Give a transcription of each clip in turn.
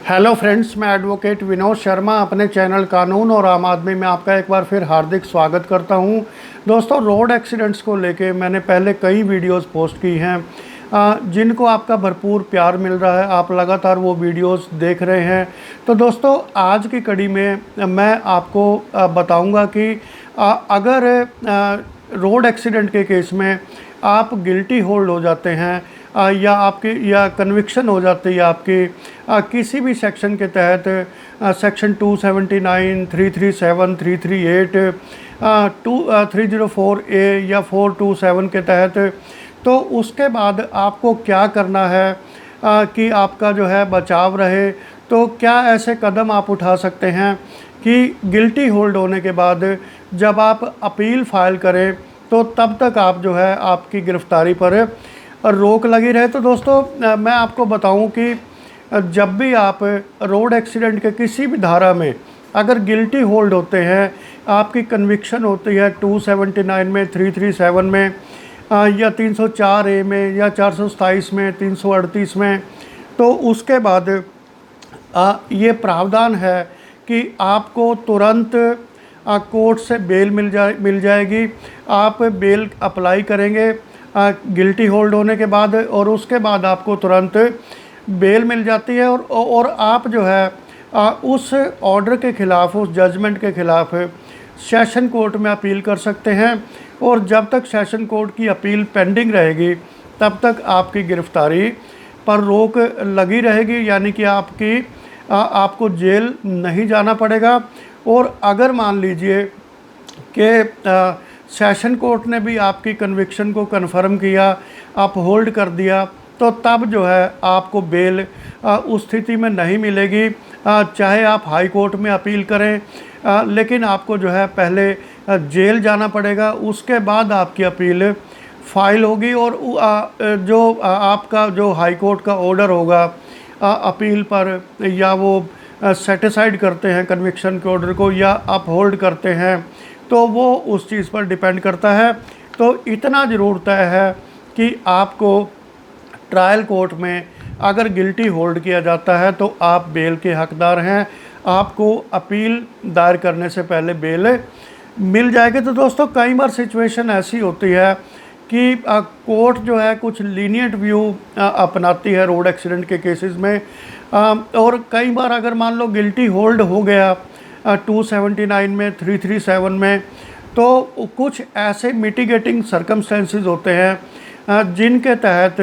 Hello friends, मैं advocate Vinod Sharma अपने channel कानून और आम आदमी में आपका एक बार फिर हार्दिक स्वागत करता हूं। दोस्तों, रोड एक्सीडेंट्स को लेके मैंने पहले कई वीडियोस पोस्ट की हैं जिनको आपका भरपूर प्यार मिल रहा है। आप लगातार वो वीडियोस देख रहे हैं। तो दोस्तों, आज की कड़ी में मैं आपको बताऊंगा कि अगर रोड एक्सीडेंट के केस में आप गिल्टी होल्ड हो जाते हैं या आपकी या कन्विक्शन हो जाती है आपकी किसी भी सेक्शन के तहत, सेक्शन 279, 337, 338, 304 ए या 427 के तहत, तो उसके बाद आपको क्या करना है कि आपका जो है बचाव रहे। तो क्या ऐसे कदम आप उठा सकते हैं कि गिल्टी होल्ड होने के बाद जब आप अपील फाइल करें तो तब तक आप जो है आपकी गिरफ्तारी पर रोक लगी रहे। तो दोस्तों, मैं आपको बताऊं कि जब भी आप रोड एक्सीडेंट के किसी भी धारा में अगर गिल्टी होल्ड होते हैं, आपकी कन्विक्शन होती है 279 में, 337 में या 304 ए में या 427 में, 338 में, तो उसके बाद ये प्रावधान है कि आपको तुरंत कोर्ट से बेल मिल जाएगी। आप बेल अप्लाई करेंगे गिल्टी होल्ड होने के बाद, और उसके बाद आपको तुरंत बेल मिल जाती है। और आप जो है उस ऑर्डर के ख़िलाफ़, उस जजमेंट के ख़िलाफ़ सेशन कोर्ट में अपील कर सकते हैं। और जब तक सेशन कोर्ट की अपील पेंडिंग रहेगी तब तक आपकी गिरफ्तारी पर रोक लगी रहेगी, यानी कि आपको जेल नहीं जाना पड़ेगा। और अगर मान लीजिए कि सेशन कोर्ट ने भी आपकी कन्विक्शन को कन्फर्म किया, आप होल्ड कर दिया, तो तब जो है आपको बेल उस स्थिति में नहीं मिलेगी, चाहे आप हाई कोर्ट में अपील करें, लेकिन आपको जो है पहले जेल जाना पड़ेगा। उसके बाद आपकी अपील फाइल होगी और जो आपका जो हाई कोर्ट का ऑर्डर होगा अपील पर, या वो सेटिसाइड करते हैं कन्विक्शन के ऑर्डर को या आप होल्ड करते हैं, तो वो उस चीज़ पर डिपेंड करता है। तो इतना ज़रूर तय है कि आपको ट्रायल कोर्ट में अगर गिल्टी होल्ड किया जाता है तो आप बेल के हकदार हैं, आपको अपील दायर करने से पहले बेल मिल जाएगी। तो दोस्तों, कई बार सिचुएशन ऐसी होती है कि कोर्ट जो है कुछ लीनियंट व्यू अपनाती है रोड एक्सीडेंट के केसेस में, और कई बार अगर मान लो गिल्टी होल्ड हो गया 279 में, 337 में, तो कुछ ऐसे मिटिगेटिंग सर्कमस्टेंसेस होते हैं जिनके तहत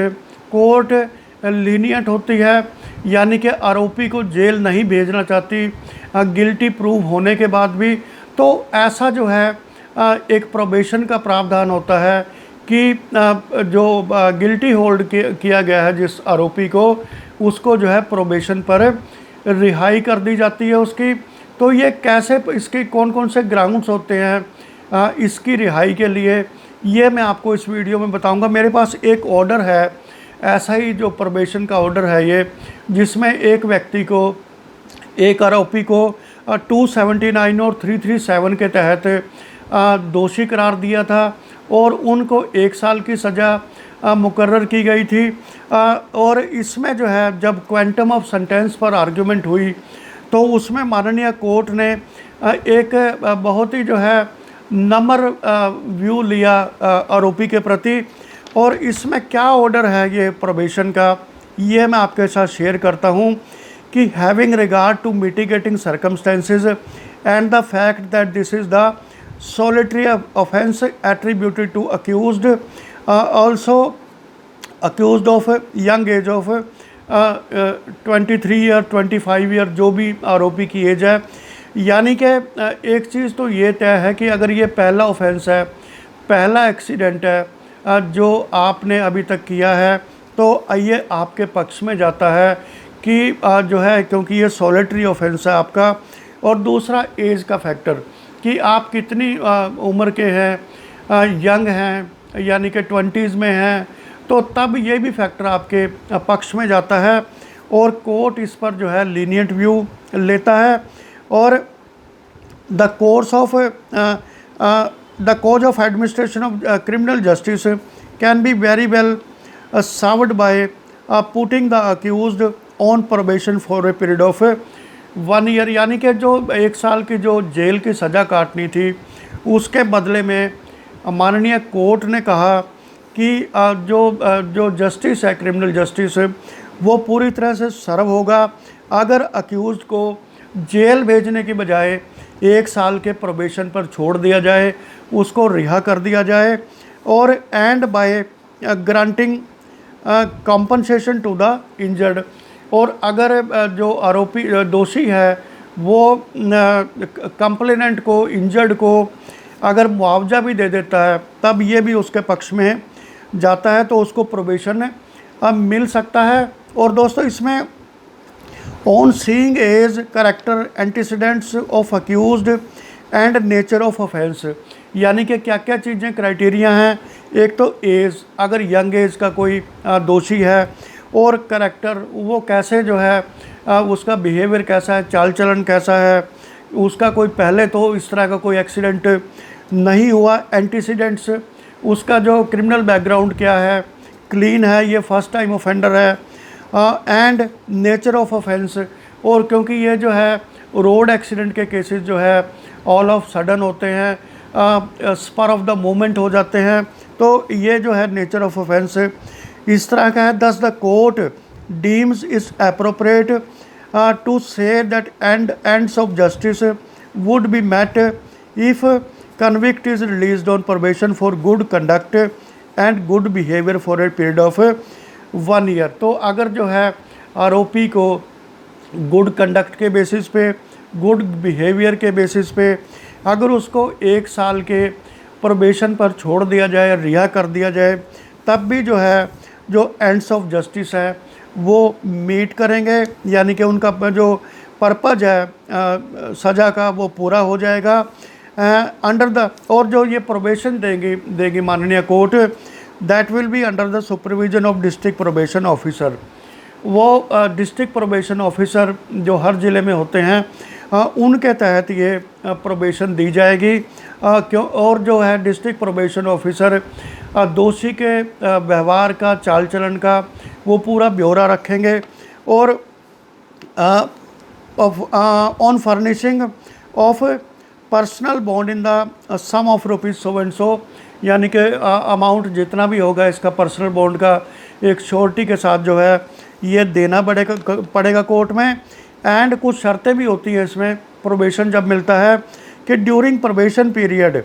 कोर्ट लीनियंट होती है, यानी कि आरोपी को जेल नहीं भेजना चाहती गिल्टी प्रूव होने के बाद भी। तो ऐसा जो है एक प्रोबेशन का प्रावधान होता है कि जो गिल्टी होल्ड किया गया है जिस आरोपी को, उसको जो है प्रोबेशन पर रिहाई कर दी जाती है उसकी। तो ये कैसे, इसके कौन कौन से ग्राउंड्स होते हैं इसकी रिहाई के लिए, ये मैं आपको इस वीडियो में बताऊंगा। मेरे पास एक ऑर्डर है, ऐसा ही जो प्रोबेशन का ऑर्डर है ये, जिसमें एक व्यक्ति को, एक आरोपी को 279 और 337 के तहत दोषी करार दिया था और उनको 1 साल की सज़ा मुकर्रर की गई थी। और इसमें जो है जब क्वांटम ऑफ सेंटेंस पर आर्ग्यूमेंट हुई तो उसमें माननीय कोर्ट ने एक बहुत ही जो है नम्र व्यू लिया आरोपी के प्रति। और इसमें क्या ऑर्डर है ये प्रोबेशन का, ये मैं आपके साथ शेयर करता हूँ कि having regard to mitigating circumstances and the fact that this is the solitary offense attributed to accused, also accused of young age of 23 या 25 ईयर, जो भी आरोपी की एज है। यानी कि एक चीज़ तो ये तय है कि अगर ये पहला ऑफेंस है, पहला एक्सीडेंट है जो आपने अभी तक किया है, तो ये आपके पक्ष में जाता है कि जो है, क्योंकि ये सॉलिटरी ऑफेंस है आपका। और दूसरा एज का फैक्टर कि आप कितनी उम्र के हैं, यंग हैं, यानी कि 20s में हैं, तो तब ये भी फैक्टर आपके पक्ष में जाता है और कोर्ट इस पर जो है लीनियंट व्यू लेता है। और the course of administration of criminal justice can be very well served by putting the accused on probation for a period of 1 year, यानी कि जो 1 साल की जो जेल की सज़ा काटनी थी उसके बदले में माननीय कोर्ट ने कहा कि जो जस्टिस है, क्रिमिनल जस्टिस, वो पूरी तरह से सर्व होगा अगर अक्यूज़ को जेल भेजने की बजाय 1 साल के प्रोबेशन पर छोड़ दिया जाए, उसको रिहा कर दिया जाए, और and by granting compensation to the injured. और अगर जो आरोपी दोषी है वो कंप्लेनेंट को, इंजर्ड को अगर मुआवजा भी दे देता है तब ये भी उसके पक्ष में जाता है, तो उसको प्रोबेशन मिल सकता है। और दोस्तों इसमें on seeing age, character, antecedents of accused and nature of offence, यानी कि क्या क्या चीज़ें क्राइटेरिया हैं। एक तो एज, अगर यंग एज का कोई दोषी है, और करेक्टर, वो कैसे जो है उसका बिहेवियर कैसा है, चाल चलन कैसा है, उसका कोई पहले तो इस तरह का कोई एक्सीडेंट नहीं हुआ। एंटीसीडेंट्स, उसका जो क्रिमिनल बैकग्राउंड क्या है, क्लीन है, ये फर्स्ट टाइम ऑफेंडर है। एंड नेचर ऑफ ऑफेंस, और क्योंकि ये जो है रोड एक्सीडेंट के केसेस जो है ऑल ऑफ सडन होते हैं, स्पर ऑफ द मोमेंट हो जाते हैं, तो ये जो है नेचर ऑफ ऑफेंस इस तरह का है। Thus the court deems is appropriate to say that ends of justice would be met if convict is released on probation for good conduct and good behavior for a period of 1 year। तो अगर जो है आरोपी को good conduct के basis पे, good behaviour के basis पे अगर उसको 1 साल के प्रोबेशन पर छोड़ दिया जाए, रिहा कर दिया जाए, तब भी जो है जो एंड्स ऑफ जस्टिस है वो मीट करेंगे, यानी कि उनका जो पर्पज है सज़ा का वो पूरा हो जाएगा। अंडर द, और जो ये प्रोबेशन देगी माननीय court, that will be under the supervision of district probation officer. वो डिस्ट्रिक्ट प्रोबेशन ऑफिसर जो हर ज़िले में होते हैं उनके तहत ये प्रोबेशन दी जाएगी। क्यों, और जो है डिस्ट्रिक्ट प्रोबेशन ऑफिसर दोषी के व्यवहार का, चाल चलन का वो पूरा ब्यौरा रखेंगे। और on furnishing of personal bond in the sum of rupees so and so, यानी कि अमाउंट जितना भी होगा इसका पर्सनल बॉन्ड का एक श्योरिटी के साथ जो है ये देना पड़ेगा कोर्ट में। एंड कुछ शर्तें भी होती हैं इसमें प्रोबेशन जब मिलता है कि ड्यूरिंग प्रोबेशन पीरियड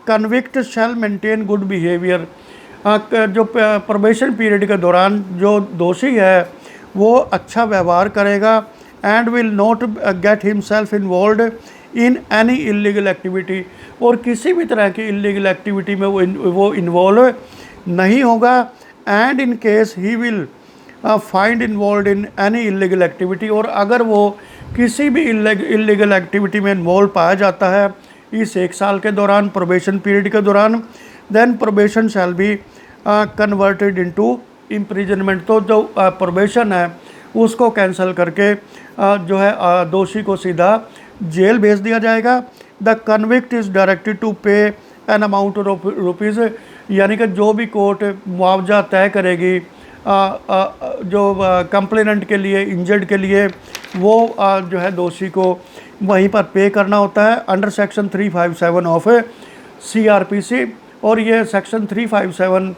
कन्विक्ट शैल मेंटेन गुड बिहेवियर। जो प्रोबेशन पीरियड के दौरान जो दोषी है वो अच्छा व्यवहार करेगा। And will not gate himself involve in any illegal activity, और किसी भी तरह की इलीगल एक्टिविटी में वो इन्वॉल्व नहीं होगा। And in case he will find involve in any illegal activity, और अगर वो किसी भी इलीगल एक्टिविटी में इन्वॉल्व पाया जाता है इस 1 साल के दौरान, प्रोबेशन पीरियड के दौरान, then probation shall be converted into imprisonment. तो जो प्रोबेशन है उसको कैंसिल करके जो है दोषी को सीधा जेल भेज दिया जाएगा। The convict is directed to pay an amount of rupees, यानी कि जो भी कोर्ट मुआवजा तय करेगी जो कंप्लेनेंट के लिए, इंजर्ड के लिए, वो जो है दोषी को वहीं पर पे करना होता है अंडर सेक्शन 357 ऑफ CRPC। और ये सेक्शन 357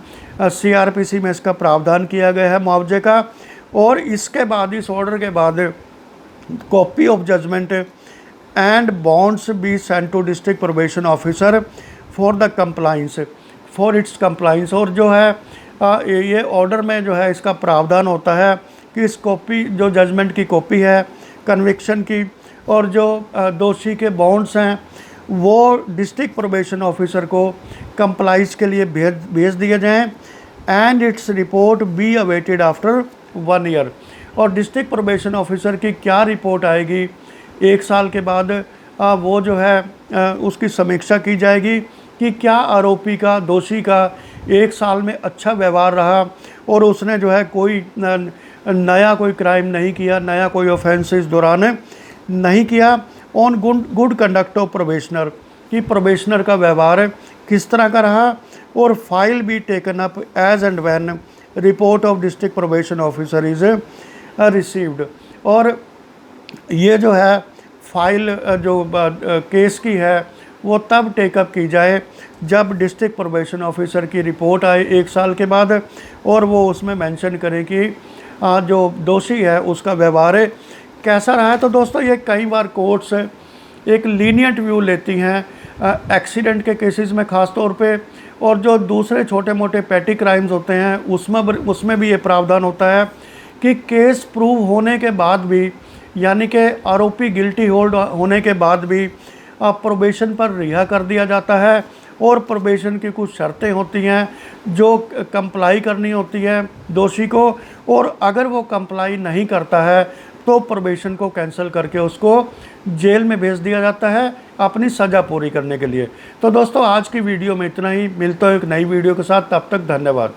CRPC में इसका प्रावधान किया गया है मुआवजे का। और इसके बाद, इस ऑर्डर के बाद, copy of judgment and bonds be sent to district probation officer for the compliance, for its compliance. और जो है ये ऑर्डर में जो है इसका प्रावधान होता है कि इस कॉपी, जो जजमेंट की कॉपी है कन्विक्शन की, और जो दोषी के बॉन्ड्स हैं वो डिस्ट्रिक्ट प्रोबेशन ऑफिसर को कंप्लाइंस के लिए भेज दिए जाएँ। And its report be awaited after 1 year. और डिस्ट्रिक्ट प्रोबेशन ऑफिसर की क्या रिपोर्ट आएगी 1 साल के बाद, वो जो है उसकी समीक्षा की जाएगी कि क्या आरोपी का, दोषी का 1 साल में अच्छा व्यवहार रहा और उसने जो है कोई नया कोई क्राइम नहीं किया, नया कोई ऑफेंस इस दौरान नहीं किया। On good conduct of probationer, कि प्रोबेशनर का व्यवहार किस तरह का रहा। और file be taken up as and when report of district probation officer is received. और ये जो है फाइल जो केस की है वो तब टेकअप की जाए जब डिस्ट्रिक्ट प्रोबेशन ऑफिसर की रिपोर्ट आए 1 साल के बाद, और वो उसमें मेंशन करे कि जो दोषी है उसका व्यवहार कैसा रहा है। तो दोस्तों ये कई बार कोर्ट्स एक लीनियंट व्यू लेती हैं एक्सीडेंट के केसेस में ख़ास तौर पे, और जो दूसरे छोटे मोटे पैटी क्राइम्स होते हैं उसमें भी ये प्रावधान होता है कि केस प्रूव होने के बाद भी, यानी कि आरोपी गिल्टी होल्ड होने के बाद भी प्रोबेशन पर रिहा कर दिया जाता है, और प्रोबेशन की कुछ शर्तें होती हैं जो कंप्लाई करनी होती है दोषी को, और अगर वो कंप्लाई नहीं करता है तो प्रोबेशन को कैंसिल करके उसको जेल में भेज दिया जाता है अपनी सज़ा पूरी करने के लिए। तो दोस्तों आज की वीडियो में इतना ही, मिलता हूँ एक नई वीडियो के साथ, तब तक धन्यवाद।